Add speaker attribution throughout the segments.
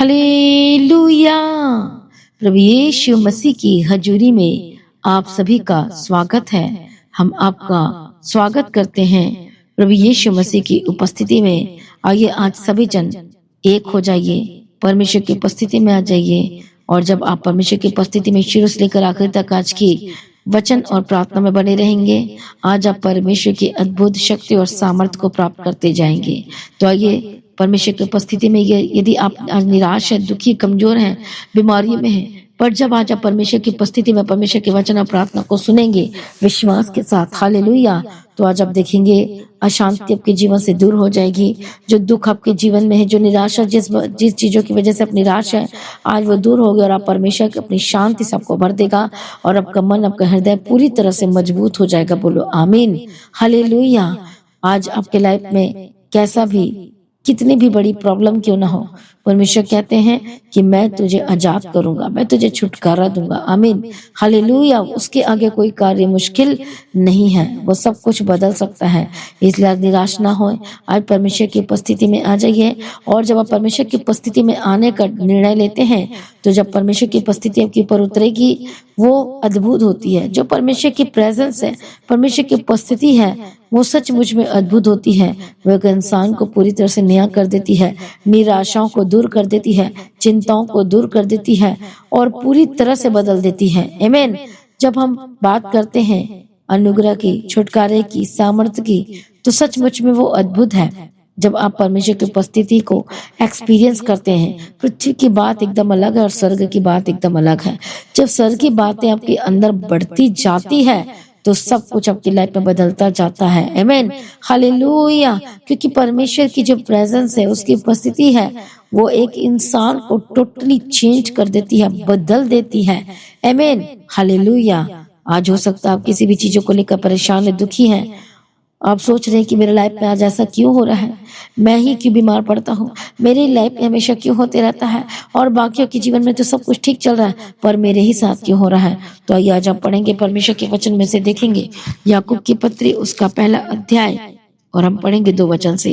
Speaker 1: Hallelujah. प्रभु यीशु मसीह की हजूरी में आप सभी का स्वागत है। हम आपका स्वागत करते हैं प्रभु यीशु मसीह की उपस्थिति में। आइए आज सभी जन एक हो जाइए, परमेश्वर की उपस्थिति में आ जाइए। और जब आप परमेश्वर की उपस्थिति में शुरू से लेकर आखिर तक आज की वचन और प्रार्थना में बने रहेंगे, आज आप परमेश्वर की अद्भुत शक्ति और सामर्थ्य को प्राप्त करते जाएंगे। तो आइए परमेश्वर की उपस्थिति में, यदि आप आज निराश है, दुखी, कमजोर हैं, बीमारी में हैं, पर जब आज आप परमेश्वर की उपस्थिति में परमेश्वर के वचन और प्रार्थना को सुनेंगे विश्वास के साथ, हालेलुया, तो आज आप देखेंगे अशांति आपके जीवन से दूर हो जाएगी। जो दुख आपके जीवन में है, जो निराशा, जिस चीजों की वजह से आप निराश है, आज वो दूर होगी और आप परमेश्वर की अपनी शांति से आपको भर देगा और आपका मन, आपका हृदय पूरी तरह से मजबूत हो जाएगा। बोलो आमीन, हालेलुया। आज आपके लाइफ में कैसा भी, कितनी भी बड़ी प्रॉब्लम क्यों ना हो, परमेश्वर कहते हैं कि मैं तुझे आजाद करूंगा, मैं तुझे छुटकारा दूंगा। आमीन, हालेलुया। उसके आगे कोई कार्य मुश्किल नहीं है, वो सब कुछ बदल सकता है। इसलिए आज निराश ना हो, आज परमेश्वर की उपस्थिति में आ जाइए। और जब आप परमेश्वर की उपस्थिति में आने का निर्णय लेते हैं, तो जब परमेश्वर की उपस्थिति आपके ऊपर उतरेगी, वो अद्भुत होती है। जो परमेश्वर की प्रेजेंस है, परमेश्वर की उपस्थिति है, वो सचमुच में अद्भुत होती है। वह एक इंसान को पूरी तरह से नया कर देती है, निराशाओं को दूर कर देती है, चिंताओं को दूर कर देती है और पूरी तरह से बदल देती है। आमीन। जब हम बात करते हैं अनुग्रह की, छुटकारे की, सामर्थ्य की, तो सचमुच में वो अद्भुत है। जब आप परमेश्वर की उपस्थिति को एक्सपीरियंस करते हैं, पृथ्वी की बात एकदम अलग है और स्वर्ग की बात एकदम अलग है। जब स्वर्ग की बातें आपके अंदर बढ़ती जाती है, तो सब कुछ आपकी लाइफ में बदलता जाता है। आमीन, हालेलुया। क्योंकि परमेश्वर की जो प्रेजेंस है, उसकी उपस्थिति है, वो एक इंसान को टोटली चेंज कर देती है, बदल देती है। आमीन, हालेलुया। आज हो सकता है आप किसी भी चीजों को लेकर परेशान है, दुखी हैं। आप सोच रहे हैं कि मेरे लाइफ में आज ऐसा क्यों हो रहा है, मैं ही क्यों बीमार पड़ता हूँ, मेरी लाइफ में हमेशा क्यों होते रहता है, और बाकियों के जीवन में तो सब कुछ ठीक चल रहा है, पर मेरे ही साथ क्यों हो रहा है। तो आइए आज हम पढ़ेंगे परमेश्वर के वचन में से, देखेंगे याकूब की पत्री उसका पहला अध्याय, और हम पढ़ेंगे 2 वचन से।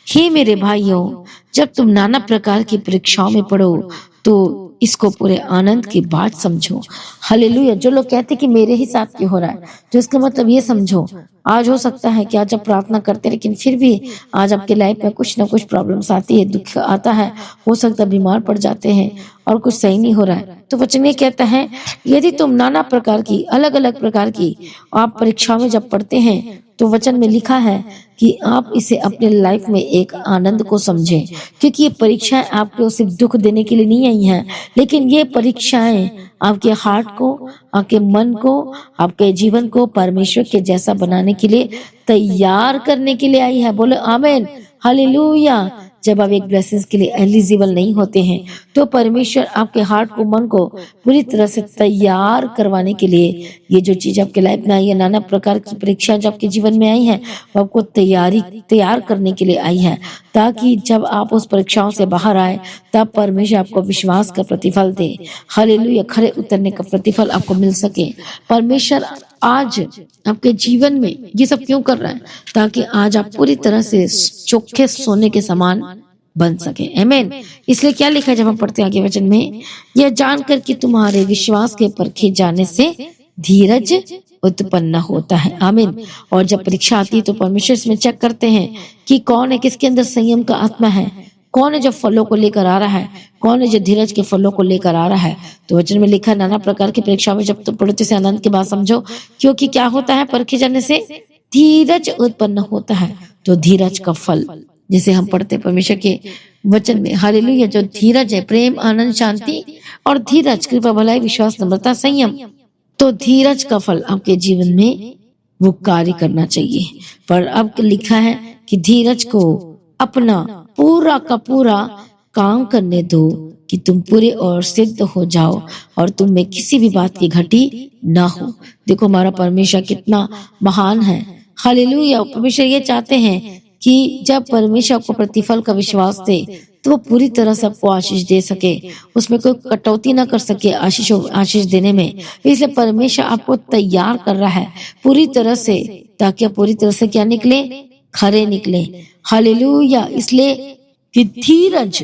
Speaker 1: हे मेरे भाइयों, जब तुम नाना प्रकार की परीक्षाओं में पढ़ो, तो इसको पूरे आनंद की बात समझो। हालेलुया। जो लोग कहते कि मेरे ही साथ क्यों हो रहा है, तो इसका मतलब ये समझो, आज हो सकता है कि आज आप प्रार्थना करते, लेकिन फिर भी आज आपके लाइफ में कुछ ना कुछ प्रॉब्लम्स आती है, दुख आता है, हो सकता है बीमार पड़ जाते हैं और कुछ सही नहीं हो रहा है। तो वचन ये कहता है, यदि तुम नाना प्रकार की, अलग अलग प्रकार की आप परीक्षाओं में जब पढ़ते हैं, तो वचन में लिखा है कि आप इसे अपने लाइफ में एक आनंद को समझें। क्योंकि ये परीक्षाएं आपको सिर्फ दुख देने के लिए नहीं आई हैं, लेकिन ये परीक्षाएं आपके हार्ट को, आपके मन को, आपके जीवन को परमेश्वर के जैसा बनाने के लिए, तैयार करने के लिए आई है। बोलो आमीन, हालेलुया। जब आप एक ब्लेसिंग्स के लिए एलिजिबल नहीं होते हैं, तो परमेश्वर आपके हार्ट को, मन को पूरी तरह से तैयार करवाने के लिए ये जो चीज आपके लाइफ में आई है, नाना प्रकार की परीक्षाएं जो आपके जीवन में आई हैं, वो आपको तैयार करने के लिए आई है, ताकि जब आप उस परीक्षाओं से बाहर आए, तब परमेश्वर आपको विश्वास का प्रतिफल दे। हालेलुया। खरे उतरने का प्रतिफल आपको मिल सके। परमेश्वर आज आपके जीवन में ये सब क्यों कर रहा है, ताकि आज आप पूरी तरह से चोखे सोने के समान बन सके। आमीन। इसलिए क्या लिखा है जब हम पढ़ते हैं आगे वचन में, यह जानकर कि तुम्हारे विश्वास के परखे जाने से धीरज उत्पन्न होता है। आमीन। और जब परीक्षा आती है, तो परमेश्वर इसमें चेक करते हैं कि कौन है, किसके अंदर संयम का आत्मा है, कौन है जो फलों को लेकर आ रहा है, कौन है जो धीरज के फलों को लेकर आ रहा है। तो वचन में लिखा, नाना प्रकार की परीक्षा में जब तुम पढ़ते से आनंद की बात समझो, क्योंकि क्या होता है, परखे जाने से धीरज उत्पन्न होता है। तो धीरज का फल, जिसे हम पढ़ते परमेश्वर के वचन में, हालेलुया, जो धीरज है, प्रेम, आनंद, शांति और धीरज, कृपा, भलाई, विश्वास, नम्रता, संयम। तो धीरज का फल आपके जीवन में वो कार्य करना चाहिए। पर अब लिखा है कि धीरज को अपना पूरा का पूरा काम करने दो, कि तुम पूरे और सिद्ध हो जाओ और तुम में किसी भी बात की घटी ना हो। देखो हमारा परमेश्वर कितना महान है। हालेलुया। परमेश्वर ये चाहते हैं कि जब परमेश्वर आपको प्रतिफल का विश्वास दे, तो वो पूरी तरह से आपको आशीष दे सके, उसमें कोई कटौती ना कर सके आशीष देने में। इसलिए परमेश्वर आपको तैयार कर रहा है पूरी तरह से, ताकि आप पूरी तरह से क्या निकले, खरे निकले। हालेलुया। इसलिए कि धीरज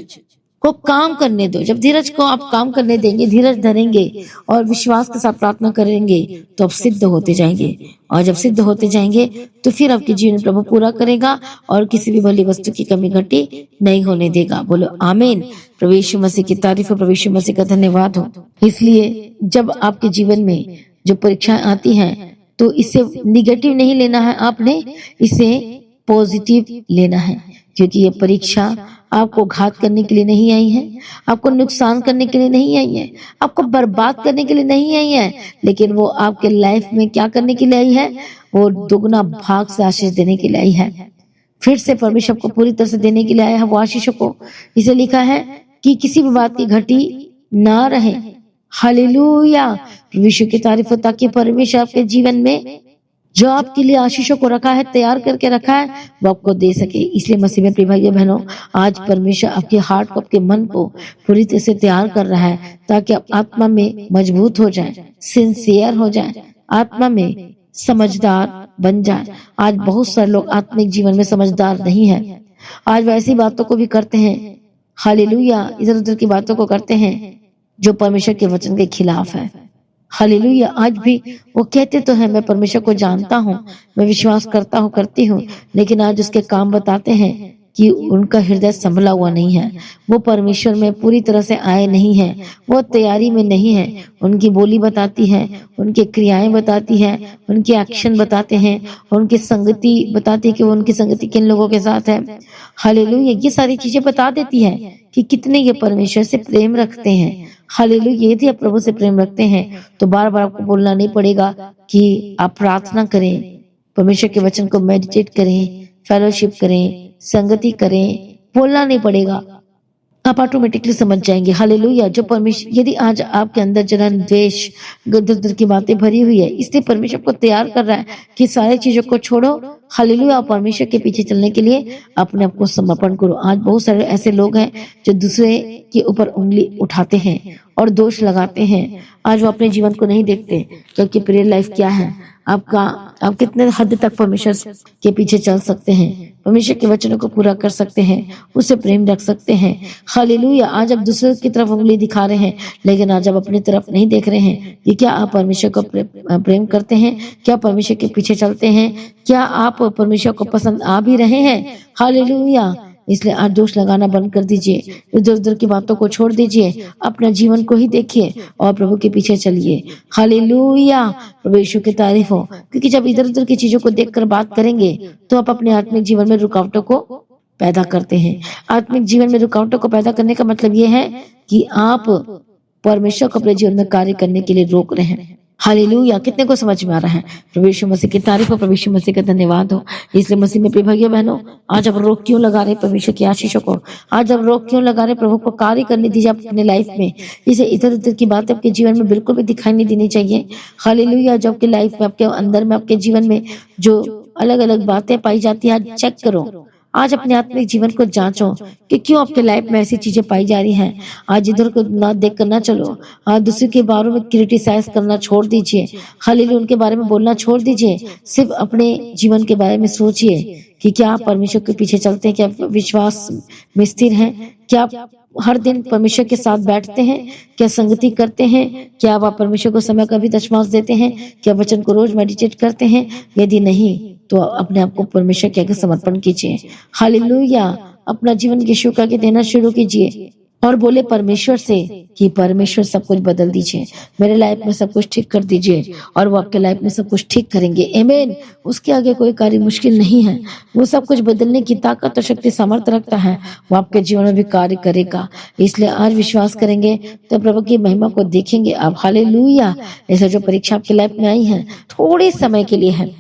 Speaker 1: को काम करने दो। जब धीरज को आप काम करने देंगे, धीरज धरेंगे और विश्वास के साथ प्रार्थना करेंगे तो आप सिद्ध होते जाएंगे। और जब सिद्ध होते जाएंगे तो फिर आपके जीवन में प्रभु पूरा करेगा और किसी भी भली वस्तु की कमी घटी नहीं होने देगा। बोलो आमीन। प्रभु यीशु मसीह की तारीफ हो, प्रभु यीशु मसीह का धन्यवाद हो। इसलिए जब आपके जीवन में जो परीक्षाएं आती हैं तो इसे निगेटिव नहीं लेना है, आपने इसे पॉजिटिव लेना है, क्योंकि ये परीक्षा आपको घात करने के लिए नहीं आई है, आपको नुकसान करने के लिए नहीं आई है, आपको बर्बाद करने के लिए नहीं आई है, लेकिन वो आपके लाइफ में क्या करने के लिए आई है, वो दुगना भाग से आशीष देने के लिए आई है। फिर से परमेश्वर को पूरी तरह से देने के लिए आया है वो आशीषों को। इसे लिखा है कि किसी भी बात की घटी ना रहे। हालेलुया, विश्व की तारीफ हो, ताकि परमेश्वर आपके जीवन में जो आपके लिए आशीषों को रखा है, तैयार करके रखा है, वो आपको दे सके। इसलिए मसीह में प्रिय भाइयों बहनों, आज परमेश्वर आपके हार्ट को, आपके मन को पूरी तरह से तैयार कर रहा है ताकि आप आत्मा में मजबूत हो जाए, सिंसियर हो जाए, आत्मा में समझदार बन जाए। आज बहुत सारे लोग आत्मिक जीवन में समझदार नहीं है। आज वैसी बातों को भी करते हैं, हालेलुया, इधर उधर की बातों को करते हैं जो परमेश्वर के वचन के खिलाफ है। हालेलुया, आज भी वो कहते तो हैं मैं परमेश्वर को जानता हूँ, मैं विश्वास करता हूँ, करती हूँ, लेकिन आज उसके काम बताते हैं कि उनका हृदय संभला हुआ नहीं है, वो परमेश्वर में पूरी तरह से आए नहीं हैं, वो तैयारी में नहीं है। उनकी बोली बताती है, उनकी क्रियाएं बताती है, उनके एक्शन बताते हैं, उनकी संगति बताती है कि वो उनकी संगति किन लोगों के साथ है। हालेलुया, ये सारी चीजें बता देती है कि कितने ये परमेश्वर से प्रेम रखते हैं। हालेलुया, यदि आप प्रभु से प्रेम रखते हैं तो बार बार आपको बोलना नहीं पड़ेगा कि आप प्रार्थना करें, परमेश्वर के वचन को मेडिटेट करें, फेलोशिप करें, संगति करें, बोलना नहीं पड़ेगा, आप ऑटोमेटिकली समझ जाएंगे। हालेलुया, जो परमेश्वर, यदि आज आपके अंदर जलन, द्वेष, गदर की बातें भरी हुई है, इसलिए परमेश्वर को तैयार कर रहा है कि सारी चीजों को छोड़ो, हालेलुया, परमेश्वर के पीछे चलने के लिए अपने आप को समर्पण करो। आज बहुत सारे ऐसे लोग हैं जो दूसरे के ऊपर उंगली उठाते हैं और दोष लगाते हैं। आज वो अपने जीवन को नहीं देखते क्योंकि प्रेयर लाइफ क्या है आपका, आप कितने हद तक परमेश्वर के पीछे चल सकते हैं, परमेश्वर के वचनों को पूरा कर सकते हैं, उससे प्रेम रख सकते हैं। हालेलुया, आज आप दूसरे की तरफ उंगली दिखा रहे हैं लेकिन आज आप अपनी तरफ नहीं देख रहे हैं कि क्या आप परमेश्वर को प्रेम करते हैं, क्या परमेश्वर के पीछे चलते हैं, क्या आप परमेश्वर को पसंद आ भी रहे हैं। हालेलुया, इसलिए आज दोष लगाना बंद कर दीजिए, इधर उधर की बातों को छोड़ दीजिए, अपना जीवन को ही देखिए और प्रभु के पीछे चलिए। हालेलुया, प्रभु यीशु की तारीफ हो, क्योंकि जब इधर उधर की चीजों को देखकर बात करेंगे तो आप अपने आत्मिक जीवन में रुकावटों को पैदा करते हैं। आत्मिक जीवन में रुकावटों को पैदा करने का मतलब ये है कि आप परमेश्वर को अपने जीवन में कार्य करने के लिए रोक रहे हैं। हालेलुया, कितने को समझ में आ रहा है। प्रभु यीशु मसीह की तारीफ हो, प्रभु यीशु मसीह का धन्यवाद हो। इसलिए मसीह में प्रिय भाइयों बहनों, आज आप रोक क्यों लगा रहे परमेश्वर की आशीषों को, आज आप रोक क्यों लगा रहे प्रभु को कार्य करने दीजिए अपने लाइफ में। इसे इधर उधर की बातें आपके जीवन में बिल्कुल भी दिखाई नहीं देनी चाहिए। हालेलुया, जो आपके लाइफ में, आपके अंदर में, आपके जीवन में जो अलग अलग बातें पाई जाती है, आज चेक करो। आज अपने आत्मिक जीवन को जांचो कि क्यों आपके लाइफ में ऐसी चीजें पाई जा रही हैं। आज इधर को ना देख कर ना चलो, आज दूसरे के बारे में क्रिटिसाइज करना छोड़ दीजिए, हालेलुया, उनके बारे में बोलना छोड़ दीजिए। सिर्फ अपने जीवन के बारे में सोचिए कि क्या आप परमेश्वर के पीछे चलते हैं, क्या विश्वास में स्थिर हैं, क्या आप हर दिन परमेश्वर के साथ बैठते हैं, क्या संगति करते हैं, क्या आप परमेश्वर को समय का भी दशमांश देते हैं, क्या वचन को रोज मेडिटेट करते हैं। यदि नहीं तो अपने आप को परमेश्वर के आगे समर्पण कीजिए। हालेलुया, अपना जीवन यीशु के आगे देना शुरू कीजिए और बोले परमेश्वर से कि परमेश्वर सब कुछ बदल दीजिए, मेरे लाइफ में सब कुछ ठीक कर दीजिए, और वो आपके लाइफ में सब कुछ ठीक करेंगे। आमीन। उसके आगे कोई कार्य मुश्किल नहीं है, वो सब कुछ बदलने की ताकत और शक्ति सामर्थ्य रखता है, वो आपके जीवन में भी कार्य करेगा। इसलिए आज विश्वास करेंगे तो प्रभु की महिमा को देखेंगे आप। हालेलुया, ऐसा जो परीक्षा आपकी लाइफ में आई है थोड़े समय के लिए है,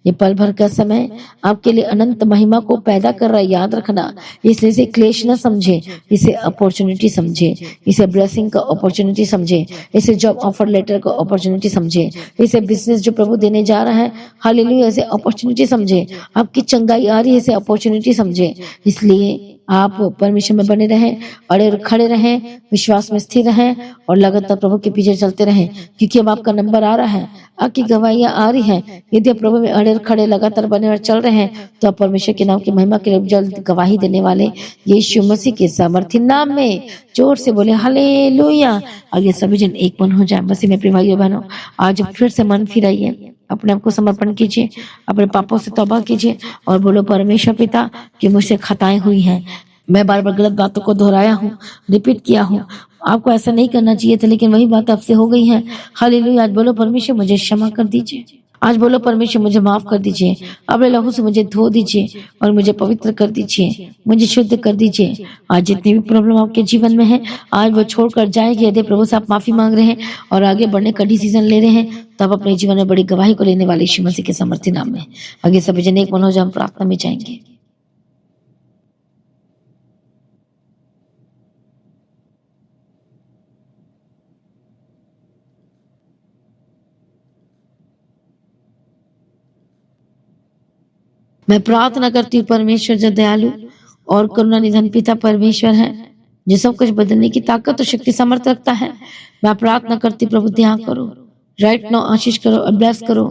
Speaker 1: ये पल भर का समय आपके लिए अनंत महिमा को पैदा कर रहा है, याद रखना। इसलिए इसे क्लेश न समझे, इसे अपॉर्चुनिटी समझे, इसे ब्लेसिंग का अपॉर्चुनिटी समझे, इसे जॉब ऑफर लेटर का अपॉर्चुनिटी समझे, इसे बिजनेस जो प्रभु देने जा रहा है, हालेलुया, इसे अपॉर्चुनिटी समझे। आपकी चंगाई आ रही है, इसे अपॉर्चुनिटी समझे। इसलिए आप परमेश्वर में बने रहें, अड़े और खड़े रहें, विश्वास में स्थिर रहें और लगातार प्रभु के पीछे चलते रहें, क्योंकि अब आपका नंबर आ रहा है, आपकी गवाहियां आ रही हैं। यदि आप प्रभु में अड़े और खड़े लगातार बने और चल रहे हैं तो आप परमेश्वर के नाम की महिमा के लिए जल्द गवाही देने वाले यीशु मसीह के सामर्थी नाम में जोर से बोले हालेलुया। आगे सभी जन एक मन हो जाए मसीह में। प्रिय भाइयों बहनों, आज फिर से मन फिराइए, अपने आप को समर्पण कीजिए, अपने पापों से तौबा कीजिए और बोलो परमेश्वर पिता कि मुझसे खताएं हुई हैं, मैं बार बार गलत बातों को दोहराया हूँ, रिपीट किया हूँ, आपको ऐसा नहीं करना चाहिए था लेकिन वही बात आपसे हो गई है। हालेलुया। आज बोलो परमेश्वर मुझे क्षमा कर दीजिए, आज बोलो परमेश्वर मुझे माफ कर दीजिए, अपने लहू से मुझे धो दीजिए और मुझे पवित्र कर दीजिए, मुझे शुद्ध कर दीजिए। आज जितनी भी प्रॉब्लम आपके जीवन में है आज वो छोड़कर जाएगी। यदि प्रभु से आप माफी मांग रहे हैं और आगे बढ़ने का डिसीजन ले रहे हैं तब अपने जीवन में बड़ी गवाही को लेने वाले यीशु मसीह के सामर्थी नाम में आगे सभी जन एक मन हो जाए, हम प्रार्थना में जाएंगे। मैं प्रार्थना करती हूँ परमेश्वर जो दयालु और करुणा निधन पिता परमेश्वर है, जो सब कुछ बदलने की ताकत और शक्ति सामर्थ रखता है। मैं प्रार्थना करती हूँ प्रभु दया करो, राइट नाउ आशीष करो और ब्लेस करो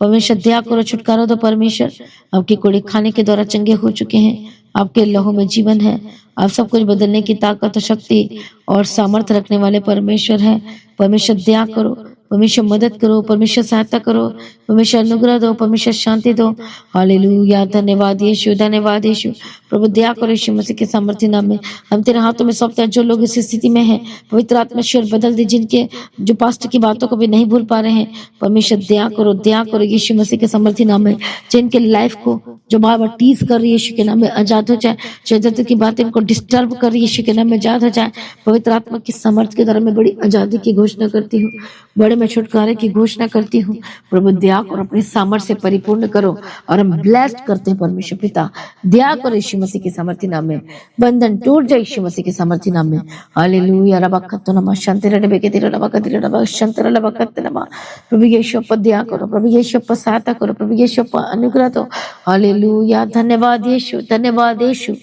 Speaker 1: परमेश्वर, दया करो, छुटकारा दो परमेश्वर। आपके कोड़े खाने के द्वारा चंगे हो चुके हैं, आपके लहू में जीवन है, आप सब कुछ बदलने की ताकत और शक्ति और सामर्थ रखने वाले परमेश्वर है। परमेश्वर दया करो, परमेश्वर मदद करो, परमेश्वर सहायता करो, परमेश्वर अनुग्रह दो, परमेश्वर शांति दो। हालेलुया। धन्यवाद यीशु, धन्यवाद यीशु। प्रभु दया करो यीशु मसीह के सामर्थी नाम में हम तेरे हाथों में सौंपते हैं। जो लोग इस स्थिति में हैं पवित्र आत्मा ईश्वर बदल दे, जिनके जो पास्ट की बातों को भी नहीं भूल पा रहे हैं परमेश्वर दया करो, दया करो यीशु मसीह के सामर्थी नाम में। जिनके लाइफ को जो बार बार टीज कर रही है यीशु के नाम में आजाद हो जाए, शैतान की बातें इनको डिस्टर्ब कर रही है यीशु के नाम में आजाद हो जाए। पवित्र आत्मा की सामर्थ के द्वारा मैं बड़ी आजादी की घोषणा करती हूँ, बड़े मैं छुटकारे की घोषणा करती हूँ। प्रभु दया करो, अपनी सामर्थ से परिपूर्ण करो और हम ब्लेस्ड करते हैं परमेश्वर पिता। दया करो यीशु मसीह के सामर्थी नाम में, बंधन टूट जाए यीशु मसीह के सामर्थी नाम में। हालेलुया। रबकतो नमा शांति रबे के तेरे रबकते रबा शांति रबकते नमा। प्रभु यीशु पर दया करो, प्रभु यीशु पर सहायता करो, प्रभु यीशु पर अनुग्रह दो। हालेलुया। धन्यवाद यीशु, धन्यवाद यीशु।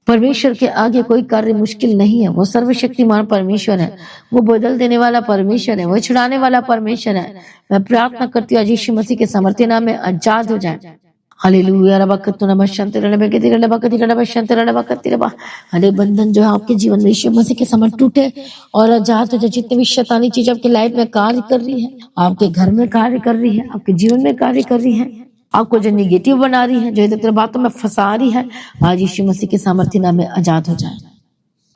Speaker 1: परमेश्वर के आगे कोई कार्य मुश्किल नहीं है। वो सर्वशक्तिमान परमेश्वर है, वो बदल देने वाला परमेश्वर है, वो छुड़ाने वाला परमेश्वर है। मैं प्रार्थना करती हूँ आज यीशु मसीह के सामर्थ्य नाम में आजाद हो जाए। हालेलुया। रबकतो नमः शांति रबे के तेरे रबकते रबा शांति रबकते रबा। हरे बंधन जो है आपके जीवन में यीशु मसीह के समर्थ टूटे और आजाद हो जाए। जितनी भी शैतानी चीज आपके लाइफ में कार्य कर रही है, आपके घर में कार्य कर रही है, आपके जीवन में कार्य कर रही है, आपको जो निगेटिव बना रही है, जो इधर बातों में फंसा रही है, आज यीशु मसीह के सामर्थ्य नाम में आजाद हो जाए।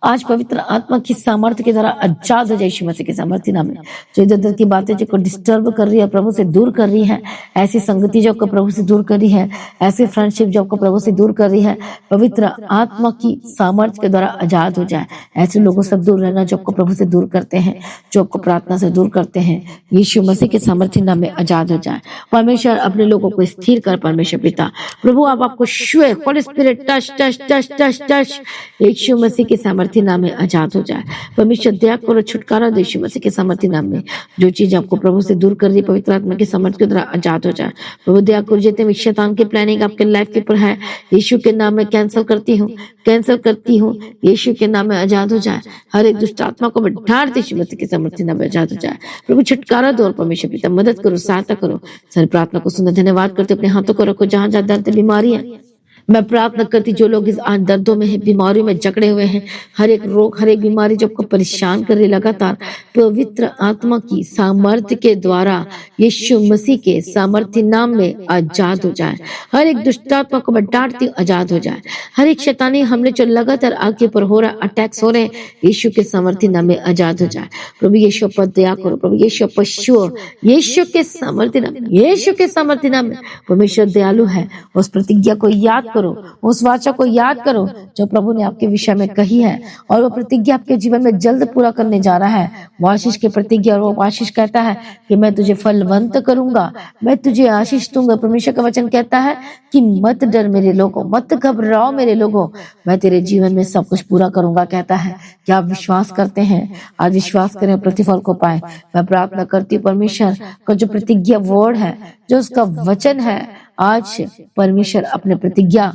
Speaker 1: आज पवित्र आत्मा की सामर्थ्य के द्वारा आजाद हो जाए यीशु मसीह के सामर्थ्य नाम में। जो इधर उधर की बातें जो को डिस्टर्ब कर रही है, प्रभु से दूर कर रही है, ऐसी संगति जो आपको प्रभु से दूर कर रही है, ऐसे फ्रेंडशिप जो आपको प्रभु से दूर कर रही है, पवित्र आत्मा की सामर्थ्य के द्वारा आजाद हो जाए। ऐसे लोगों से दूर रहना जो आपको प्रभु से दूर करते हैं, जो आपको प्रार्थना से दूर करते हैं, यीशु मसीह के सामर्थ्य नाम में आजाद हो जाए। परमेश्वर अपने लोगों को स्थिर कर परमेश्वर पिता। प्रभु आप आपको छुए, holy spirit touch touch touch touch touch Yeshu Masih के सामर्थ्य नाम में आजाद हो जाए। परमेश्वर दया करो, छुटकारा दो यीशु मसीह के सामर्थ्य नाम में। जो चीज आपको प्रभु से दूर कर रही है पवित्र आत्मा के सामर्थ्य के द्वारा आजाद हो जाए। प्रभु दया करो, जितने भी शैतान की प्लानिंग आपके लाइफ के ऊपर है यीशु के नाम में कैंसिल करती हूँ, कैंसिल करती हूँ, यीशु के नाम में आजाद हो जाए। हर एक दुष्ट आत्मा को ढार दे यीशु मसीह के सामर्थ्य नाम में आजाद हो जाए। प्रभु छुटकारा दो और परमेश्वर पिता मदद करो, सहायता करो। सारी प्रार्थना को सुना, धन्यवाद करते अपने हाथों को रखो जहां जहां दर्द बीमारी है। मैं प्रार्थना करती जो लोग इस आज दर्दों में है, बीमारियों में जकड़े हुए हैं, हर एक रोग हर एक बीमारी जो आपको परेशान कर रही लगातार, पवित्र आत्मा की सामर्थ्य के द्वारा यीशु मसीह के सामर्थ्य नाम में आजाद हो जाए। हर एक दुष्ट आत्मा को मैं डांटती हूँ, आजाद हो जाए। हर एक शैतानी हमले जो लगातार आगे ऊपर हो रहा, अटैक्स हो रहे हैं, यीशु के सामर्थ्य नाम में आजाद हो जाए। प्रभु यीशु पर दया करो, प्रभु यीशु पशु यीशु के सामर्थ्य नाम, यीशु के सामर्थ्य नाम में। परमेश्वर दयालु है, उस प्रतिज्ञा को याद करो, उस वाचा को याद करो जो प्रभु ने आपके विषय में कही है, और वो प्रतिज्ञा आपके जीवन में जल्द पूरा करने जा रहा है। वो आशीष की प्रतिज्ञा, और वो आशीष कहता है कि मैं तुझे फलवंत करूंगा, मैं तुझे आशीष दूंगा। परमेश्वर का वचन कहता है कि मत डर मेरे लोगों, मत घबराओ मेरे लोगों, मैं तेरे जीवन में सब कुछ पूरा करूंगा कहता है। क्या आप विश्वास करते हैं? आज विश्वास करें, प्रतिफल को पाए। मैं प्रार्थना करती हूँ परमेश्वर का जो प्रतिज्ञा वर्ड है, जो उसका वचन है, आज परमेश्वर अपने प्रतिज्ञा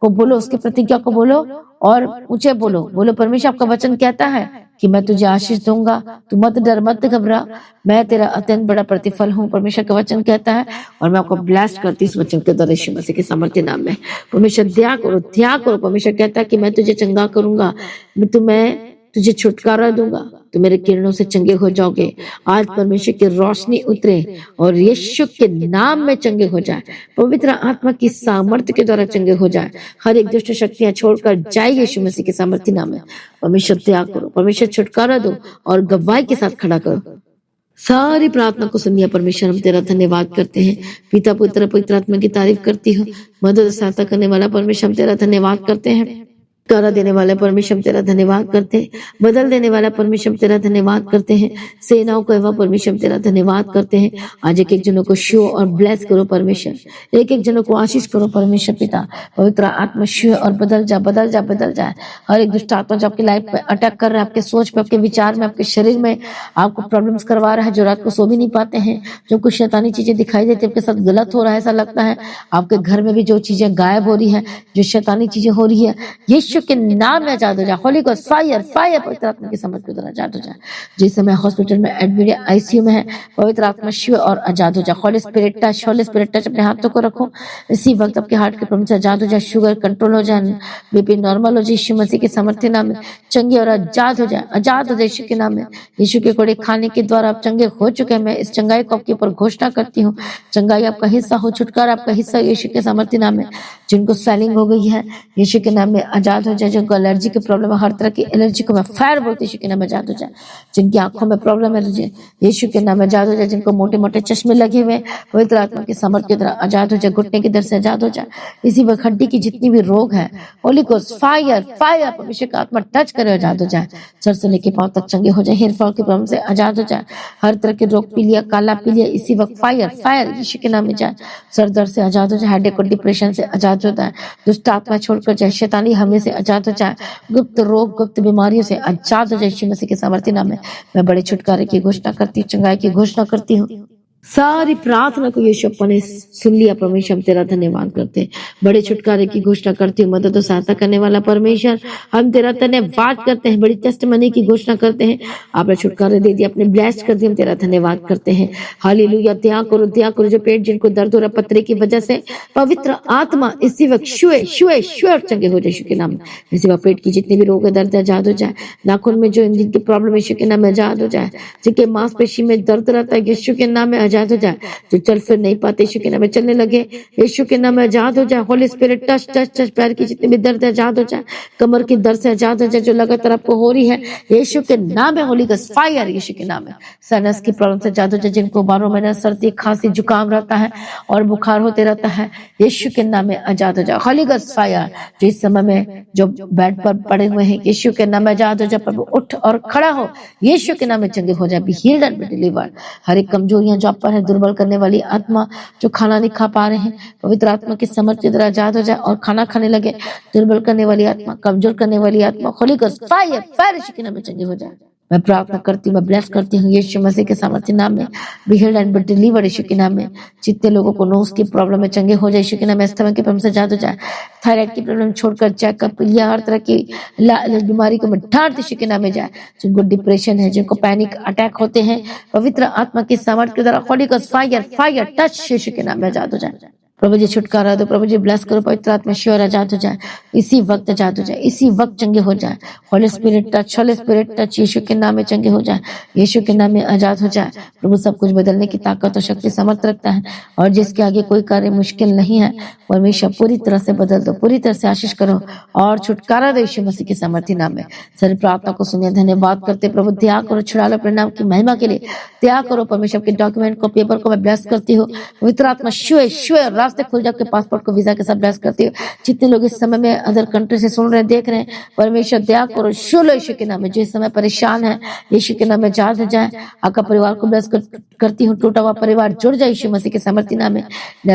Speaker 1: को बोलो, उसके प्रतिज्ञा को बोलो और ऊंचे बोलो। बोलो परमेश्वर आपका वचन कहता है कि मैं तुझे आशीष दूंगा, तू मत डर मत घबरा, मैं तेरा अत्यंत बड़ा प्रतिफल हूँ। परमेश्वर का वचन कहता है और मैं आपको ब्लेस करती इस वचन के द्वारा यीशु मसीह के सामर्थ्य नाम में। परमेश्वर दया करो, दया करो। परमेश्वर कहता है कि मैं तुझे चंगा करूंगा, मैं तुझे छुटकारा दूंगा, तो मेरे किरणों से चंगे हो जाओगे। आज परमेश्वर की रोशनी उतरे और यीशु के नाम में चंगे हो जाए, पवित्र आत्मा की सामर्थ्य के द्वारा चंगे हो जाए। हर एक दुष्ट शक्तियां छोड़कर जाए यीशु मसीह के सामर्थ्य नाम में। परमेश्वर त्याग करो, परमेश्वर छुटकारा दो और गवाही के साथ खड़ा करो। सारी प्रार्थना को सुनिए परमेश्वर, हम तेरा धन्यवाद करते हैं। पिता पुत्र पवित्र आत्मा की तारीफ करती हूँ। मदद सहायता करने वाला परमेश्वर, हम तेरा धन्यवाद करते हैं। छुटकारा देने वाला परमेश्वर तेरा धन्यवाद करते हैं। बदल देने वाला परमेश्वर तेरा धन्यवाद करते हैं। सेनाओं का एवं परमेश्वर तेरा धन्यवाद करते हैं। आज एक एक जनों को शो और ब्लेस करो परमेश्वर, एक एक जनों को आशीष करो परमेश्वर पिता। पवित्र आत्मा शो और बदल जा बदल जा बदल जाए। हर एक दुष्ट आत्मा जो आपकी लाइफ पे अटैक कर रहा है, आपके सोच पे, आपके विचार में, आपके शरीर में आपको प्रॉब्लम्स करवा रहा है, जो रात को सो भी नहीं पाते हैं, जो कुछ शैतानी चीजें दिखाई देती है आपके साथ गलत हो रहा है, ऐसा लगता है आपके घर में भी जो चीजें गायब हो रही है, जो शैतानी चीजें हो रही है, यीशु के नाम में आजाद हो जाए। होली गॉस्ट फायर फायर पवित्र आत्मा की समझ के द्वारा आजाद हो जाए। जिस समय हॉस्पिटल में एडमिट आईसीयू में है, पवित्र आत्मा शिव और आजाद हो जाए। Holy spirit touch, holy spirit touch अपने हाथों को रखो। इसी वक्त आपके हार्ट के प्रॉब्लम से आजाद हो जाए, शुगर कंट्रोल हो जाए, बीपी नॉर्मल हो जाए। यीशु मसीह के सामर्थ्य नाम में चंगे और आजाद हो जाए, आजाद हो जाए यीशु के नाम में। यीशु के कोड़े खाने के द्वारा आप चंगे हो चुके हैं। मैं इस चंगाई को आपके ऊपर घोषणा करती हूँ। चंगाई आपका हिस्सा हो, छुटकारा आपका हिस्सा यीशु के सामर्थ्य नाम में। जिनको स्वेलिंग हो गई है यीशु के नाम में आजाद हो जाए। जिनको एलर्जी की प्रॉब्लम है, हर तरह की एलर्जी को मैं फायर बोलती यीशु के नाम में आजाद हो जाए। जिनकी आंखों में प्रॉब्लम है यीशु के नाम में आजाद हो जाए। जिनको मोटे मोटे चश्मे लगे हुए पवित्र आत्मा के सामर्थ्य की तरह आजाद हो जाए। घुटने की दर से आजाद हो जाए। इसी वक्त हड्डी की जितनी भी रोग है, होली को फायर फायर परमेश्वर का आत्मा टच करे, आजाद हो जाए। सर से लेके पांव तक चंगे हो जाए। हेयर फॉल की प्रॉब्लम से आजाद हो जाए। हर तरह के रोग, पीलिया, काला पीलिया, इसी वक्त फायर फायर यीशु के नाम में जाए। सर दर्द से आजाद हो जाए। हेडेक और डिप्रेशन से आजाद होता है। दुष्ट आत्मा छोड़कर जाए। शैतानी हमले से आजाद हो जाए। गुप्त रोग, गुप्त बीमारियों से आजाद हो जाए। यीशु मसीह के सामर्थ्य नाम में मैं बड़े छुटकारे की घोषणा करती हूँ, चंगाई की घोषणा करती हूँ। सारी प्रार्थना को यीशु अपा ने सुन लिया परमेश्वर, हम तेरा धन्यवाद करते हैं। बड़े छुटकारे की घोषणा करती हूँ। मदद और सहायता करने वाला परमेश्वर, हम तेरा धन्यवाद करते हैं। बड़ी टेस्टमनी की घोषणा करते हैं। आपने छुटकारे दे दिया, अपने ब्लेस कर दिया, हम तेरा धन्यवाद करते हैं। हालेलुया। त्याग करो, त्याग करो। जो पेट जिनको दर्द हो रहा पत्थरे की वजह से, पवित्र आत्मा इसी वक्त शुए शुए शुए चंगे हो जाए यीशु के नाम में। इसी वक्त पेट की जितने भी रोग है, दर्द आजाद हो जाए। नाखून में जो जिनकी प्रॉब्लम यीशु के नाम में आजाद हो जाए। जिनके मांसपेशी में दर्द रहता है यीशु के नाम में आजाद हो जाए। जो चल फिर नहीं पाते यीशु के नाम में चलने लगे, यीशु के नाम में आजाद हो जाए। Holy spirit touch touch touch. पैर की जितने भी दर्द है आजाद हो जाए। कमर की दर्द से आजाद हो जाए जो लगातार आपको हो रही है, यीशु के नाम में होली गॉस्ट फायर यीशु के नाम में। साइनस की प्रॉब्लम से आजाद हो जाए। जिनको 12 महीने सर्दी खांसी जुकाम रहता है और बुखार होते रहता है, यीशु के नाम में आजाद हो जाए। Holi ghost fire. जो इस समय में जो बेड पर पड़े हुए हैं, यीशु के नाम में आजाद हो जाए। प्रभु उठ और खड़ा हो, यीशु के नाम में चंगे हो जाए। Be healed and be delivered. हर एक कमजोरियां जो आप पर है, दुर्बल करने वाली आत्मा जो खाना नहीं खा पा रहे हैं, पवित्र आत्मा की समर्थ की तरह आजाद हो जाए और खाना खाने लगे। दुर्बल करने वाली आत्मा, कमजोर करने वाली आत्मा, होली गॉस्ट फायर फायर यीशु के नाम में चंगे हो जाए। मैं प्रार्थना करती हूँ, मैं ब्लेस करती हूँ यीशु मसीह के सामर्थ्य नाम में। Be healed and be delivered Yeshu के नाम में। जितने लोगों को नोज की प्रॉब्लम है चंगे हो जाए यीशु के नाम में। अस्थमा की प्रॉब्लम से आजाद हो जाए। थायराइड की प्रॉब्लम छोड़कर चेकअप या हर तरह की बीमारी को मैं ढांढ यीशु के नाम में जाए। जिनको डिप्रेशन है, जिनको पैनिक अटैक होते हैं, पवित्र आत्मा की सामर्थ्य के द्वारा holy ghost fire fire touch Yeshu के नाम में आजाद हो जाए। प्रभु जी छुटकारा दो, प्रभु जी ब्लेस करो। पवित्र आत्मा श्योर आजाद हो जाए। इसी वक्त आजाद हो जाए, इसी वक्त चंगे हो जाए। Holy spirit touch, holy spirit touch Yeshu के नाम में चंगे हो जाए। यीशु के नाम में आजाद हो जाए। प्रभु सब कुछ बदलने की ताकत और शक्ति समर्थ रखता है और जिसके आगे कोई कार्य मुश्किल नहीं है, परमेश्वर पूरी तरह से बदल दो, पूरी तरह से आशीष करो और छुटकारा दो यीशु मसीह के सामर्थ्य नाम में। सारी प्रार्थना को सुनिए, धन्यवाद करते प्रभु। त्याग करो, छुड़ा लो अपने नाम की महिमा के लिए। त्याग करो परमेश्वर के डॉक्यूमेंट को, पेपर को मैं ब्लेस करती हूँ। पवित्र आत्मा शुए शुए रास्ते खुल जाए। आपके पासपोर्ट को वीजा के साथ ब्लेस करती हूँ। जितने लोग इस समय में अदर कंट्री से सुन रहे हैं, देख रहे हैं, परमेश्वर दया करो, शुलो यीशु के नाम में। जो इस समय परेशान है, यीशु के नाम में आजाद हो जाए। आपका परिवार को ब्लेस करती हूँ। टूटा हुआ परिवार जुड़ जाए यीशु मसीह के सामर्थ्य नाम में।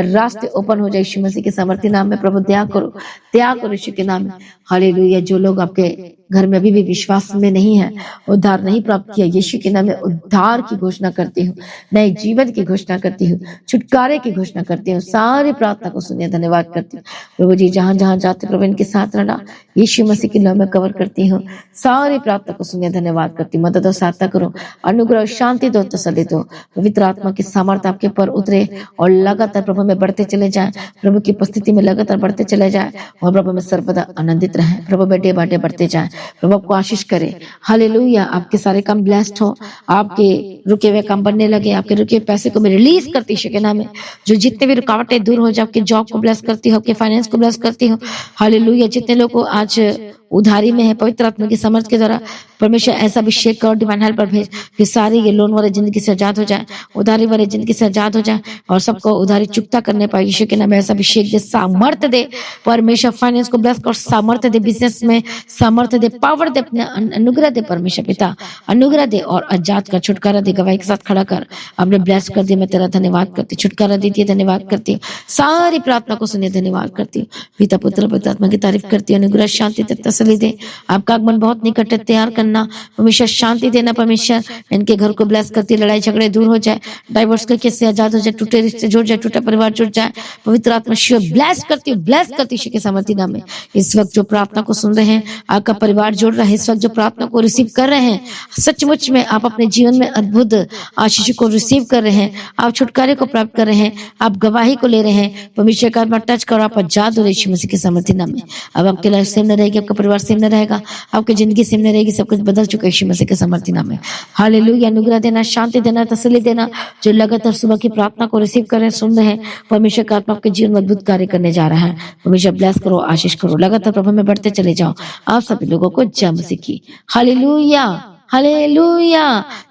Speaker 1: रास्ते ओपन हो जाए यीशु मसीह के सामर्थ्य नाम में। प्रभु दया करो, त्याग करो यीशु के नाम में। हालेलुया। जो लोग आपके घर में अभी भी विश्वास में नहीं है, उद्धार नहीं प्राप्त किया, यीशु के नाम में उद्धार की घोषणा करती हूँ। नए जीवन की घोषणा करती हूँ। छुटकारे की घोषणा करती हूँ। सारी सारी प्रार्थना को सुनिए। धन्यवाद करती हूँ प्रभु जी, जहां जहां जाते प्रभु इनके साथ रहना, यीशु मसीह के नाम में कवर करती हूँ। सारी प्रार्थना को सुनिए। धन्यवाद करती हूँ। मदद और सहायता करो, अनुग्रह शांति दो, तसल्ली दो। पवित्र आत्मा की सामर्थ्य आपके पर उतरे और लगातार प्रभु में बढ़ते चले जाए, प्रभु की उपस्थिति में लगातार बढ़ते चले जाए और प्रभु में सर्वदा आनंदित रहे। प्रभु में डे बाय डे बढ़ते जाए, प्रभु आपको आशीष करे। हालेलुया। आपके सारे काम ब्लेस्ड हो, आपके रुके हुए काम बनने लगे, आपके रुके हुए पैसे को मैं रिलीज करती हूं के नाम में। जो जितने भी रुकावटें दूर हो जाए, आपके जॉब को ब्लेस करती हो, आपके फाइनेंस को ब्लेस करती हो। हालेलुया। जितने लोग आज उधारी में है, पवित्र आत्मा की समर्थ के द्वारा परमेश्वर ऐसा अभिषेक कर डिवाइन हेल्प पर भेज कि सारी ये लोन वाले जिंदगी से आजाद हो जाए, उधारी वाले जिंदगी से आजाद हो जाए और सबको उधारी चुकता करने पाए। यीशु के नाम में ऐसा अभिषेक दे, सामर्थ्य दे। परमेश्वर फाइनेंस को ब्लेस कर, सामर्थ्य दे, बिजनेस में सामर्थ्य दे, पावर दे, अपने अनुग्रह दे। परमेश्वर पिता अनुग्रह दे और आजाद का छुटकारा दे। गवाही के साथ खड़ा कर, आपने ब्लेस कर दिया। मैं तेरा धन्यवाद करती, छुटकारा देती है, धन्यवाद करती हूँ। सारी प्रार्थना को सुनिए। धन्यवाद करती हूँ पिता पुत्र पवित्र आत्मा की तारीफ करती हूँ। अनुग्रह शांति दे, तसल्ली दे। आपका आगमन बहुत निकट है, तैयार करना। परमेश्वर शांति देना। परमेश्वर इनके घर को ब्लेस करती, लड़ाई झगड़े दूर हो जाए, डाइवोर्स के केस से आजाद हो जाए, टूटे रिश्ते जुड़ जाए, टूटा परिवार जुड़ जाए। पवित्र आत्मा शिव ब्लेस करती हूँ, ब्लेस करती हूँ के सामर्थ्य नाम में। इस वक्त जो प्रार्थना को सुन रहे हैं, आपका परिवार जुड़ रहा है, इस वक्त जो प्रार्थना को रिसीव कर रहे हैं, सचमुच में आप अपने जीवन में अद्भुत आशीष को रिसीव कर रहे हैं, आप छुटकारे को प्राप्त कर रहे हैं, आप गवाही को ले रहे हैं। परमेश्वर का आत्मा टच करो, आप आजाद हो यीशु मसीह के सामर्थ्य नाम में। अब आपके लाइफ सेम न रहेगी, आपका परिवार सेम न रहेगा, आपकी जिंदगी सेम न रहेगी, सब कुछ बदल चुका है यीशु मसीह के सामर्थ्य नाम में। हालेलुया। अनुग्रह देना, शांति देना, तसल्ली देना। जो लगातार सुबह की प्रार्थना को रिसीव कर रहे हैं, सुन रहे हैं, परमेश्वर का आत्मा आपके जीवन में अद्भुत कार्य करने जा रहा है। परमेश्वर ब्लेस करो, आशीष करो, लगातार प्रभु में बढ़ते चले जाओ। आप सभी लोगों को जय मसीह की। Hallelujah, hallelujah.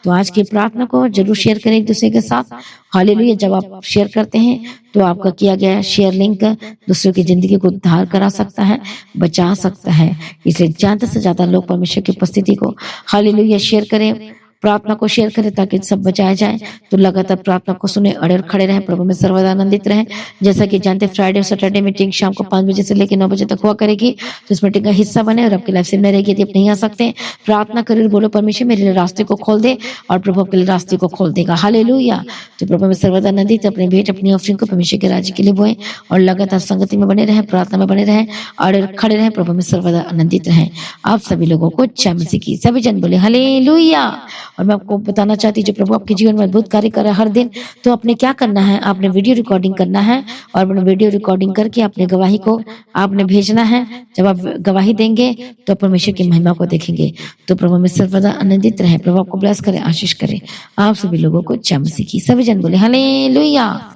Speaker 1: तो आज की प्रार्थना को जरूर शेयर करें एक दूसरे के साथ। हालेलुया। जब आप शेयर करते हैं तो आपका किया गया शेयर लिंक दूसरों की जिंदगी को उद्धार करा सकता है, बचा सकता है। इसलिए ज्यादा से ज्यादा लोग परमेश्वर की उपस्थिति को हालेलुया शेयर करें, प्रार्थना को शेयर करें ताकि सब बचाए जाए। तो लगातार प्रार्थना को सुने, अड़े खड़े रहें, प्रभु में सर्वदा आनंदित रहें। जैसा कि जानते फ्राइडे और सैटरडे मीटिंग शाम को 5 बजे से लेकर 9 बजे तक हुआ करेगी, तो इस मीटिंग का हिस्सा बने और आपकी लाइफ से न रहेगी। यदि आप नहीं आ सकते, प्रार्थना करें, बोलो परमेश्वर मेरे लिए रास्ते को खोल दे, और प्रभु आपके लिए रास्ते को खोल देगा। हालेलुया। तो प्रभु में सर्वदा आनंदित अपनी भेंट, अपनी ऑफरिंग को परमेश्वर के राज्य के लिए बोएं और लगातार संगति में बने रहें, प्रार्थना में बने रहें, अड़े खड़े रहें, प्रभु में सर्वदा आनंदित रहें। आप सभी लोगों को जय मसीह की। सभी जन बोले हालेलुया। और मैं आपको बताना चाहती हूँ, जो प्रभु आपके जीवन में अद्भुत कार्य कर रहा है हर दिन, तो आपने क्या करना है, आपने वीडियो रिकॉर्डिंग करना है और अपने वीडियो रिकॉर्डिंग करके अपने गवाही को आपने भेजना है। जब आप गवाही देंगे तो परमेश्वर की महिमा को देखेंगे। तो प्रभु में सर्वदा आनंदित रहे, प्रभु आपको ब्लेस करे, आशीष करे। आप सभी लोगों को जय मसीह की। सभी जन बोले हालेलुया।